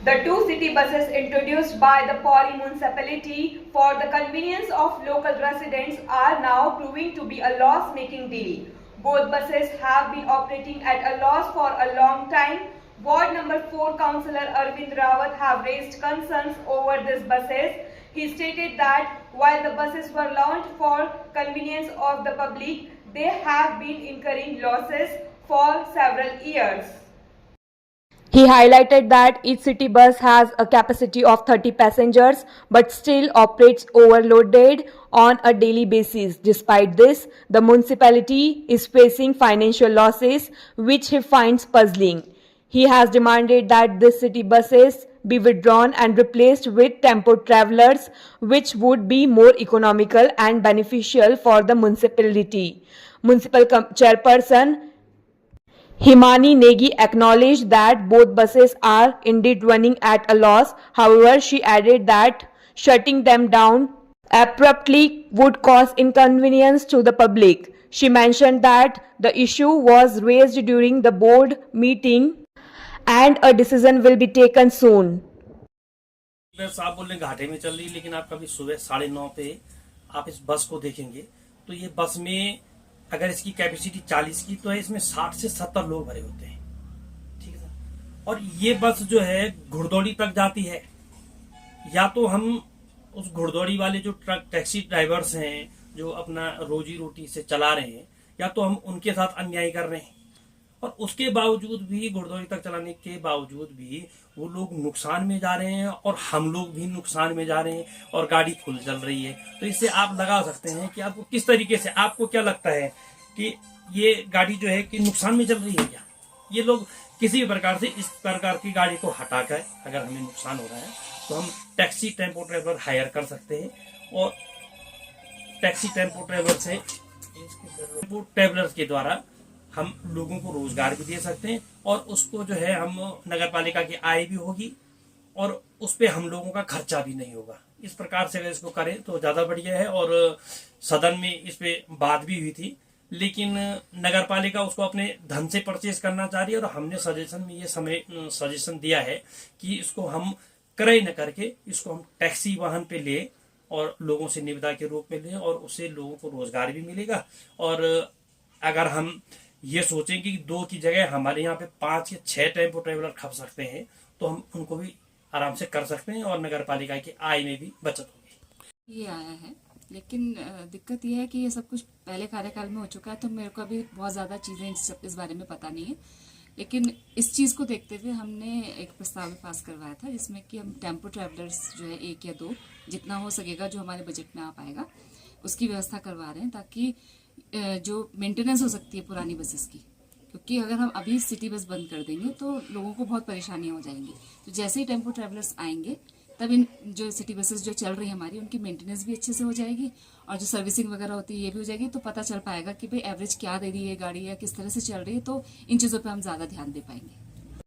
The two city buses introduced by the Pauri municipality for the convenience of local residents are now proving to be a loss-making deal. Both buses have been operating at a loss for a long time. Ward number 4 Councillor Arvind Rawat have raised concerns over these buses. He stated that while the buses were launched for convenience of the public, they have been incurring losses for several years. He highlighted that each city bus has a capacity of 30 passengers but still operates overloaded on a daily basis. Despite this, the municipality is facing financial losses, which he finds puzzling. He has demanded that these city buses be withdrawn and replaced with tempo travelers, which would be more economical and beneficial for the municipality. Municipal chairperson Himani Negi acknowledged that both buses are indeed running at a loss. However, she added that shutting them down abruptly would cause inconvenience to the public. She mentioned that the issue was raised during the board meeting and a decision will be taken soon. आप बोल रहे घाटे में चल रही, लेकिन आप कभी सुबह 9:30 पे आप इस बस को देखेंगे तो ये बस में अगर इसकी कैपेसिटी 40 की तो है, इसमें 60 से 70 लोग भरे होते हैं। ठीक है सर। और ये बस जो है घुड़दौड़ी तक जाती है। या तो हम उस घुड़दौड़ी वाले जो ट्रक टैक्सी ड्राइवर्स हैं जो अपना रोजी रोटी से चला रहे हैं, या तो हम उनके साथ अन्याय कर रहे हैं। और उसके बावजूद भी, घुड़दौड़ी तक चलाने के बावजूद भी वो लोग नुकसान में जा रहे हैं और हम लोग भी नुकसान में जा रहे हैं और गाड़ी फुल चल रही है। तो इससे आप लगा सकते हैं कि आपको किस तरीके से, आपको क्या लगता है कि ये गाड़ी जो है कि नुकसान में चल रही है क्या? ये लोग किसी भी प्रकार से इस प्रकार की गाड़ी को हटाकर, अगर हमें नुकसान हो रहा है तो हम टैक्सी टेम्पो ट्रेवलर हायर कर सकते हैं और टैक्सी टेम्पो ट्रेवलर से ट्रेवलर्स के द्वारा हम लोगों को रोजगार भी दे सकते हैं और उसको जो है हम नगर पालिका की आय भी होगी और उस पे हम लोगों का खर्चा भी नहीं होगा। इस प्रकार से अगर इसको करें तो ज्यादा बढ़िया है। और सदन में इस पे बात भी हुई थी, लेकिन नगर पालिका उसको अपने धन से परचेज करना चाह रही है और हमने सजेशन में ये सजेशन दिया है कि इसको हम क्रय न करके इसको हम टैक्सी वाहन पे ले और लोगों से निविदा के रूप में लें और उससे लोगों को रोजगार भी मिलेगा। और अगर हम ये सोचें कि 2 की जगह हमारे यहाँ पे 5 या 6 टेम्पो ट्रेवलर खप सकते हैं तो हम उनको भी आराम से कर सकते हैं और नगर पालिका की आय में भी बचत होगी। ये आया है, लेकिन दिक्कत ये है कि ये सब कुछ पहले कार्यकाल में हो चुका है, तो मेरे को अभी बहुत ज्यादा चीजें इस बारे में पता नहीं है। लेकिन इस चीज को देखते हुए हमने एक प्रस्ताव पास करवाया था जिसमें कि हम टेम्पो ट्रेवलर्स जो है 1 या 2 जितना हो सकेगा जो हमारे बजट में आ पाएगा उसकी व्यवस्था करवा रहे हैं, ताकि जो मेंटेनेंस हो सकती है पुरानी बसेस की, क्योंकि अगर हम अभी सिटी बस बंद कर देंगे तो लोगों को बहुत परेशानियां हो जाएंगी। तो जैसे ही टेम्पो ट्रैवलर्स आएंगे तब इन जो सिटी बसेस जो चल रही है हमारी, उनकी मेंटेनेंस भी अच्छे से हो जाएगी और जो सर्विसिंग वगैरह होती है ये भी हो जाएगी। तो पता चल पाएगा कि भाई एवरेज क्या दे रही है गाड़ी या किस तरह से चल रही है, तो इन चीज़ों पर हम ज़्यादा ध्यान दे पाएंगे।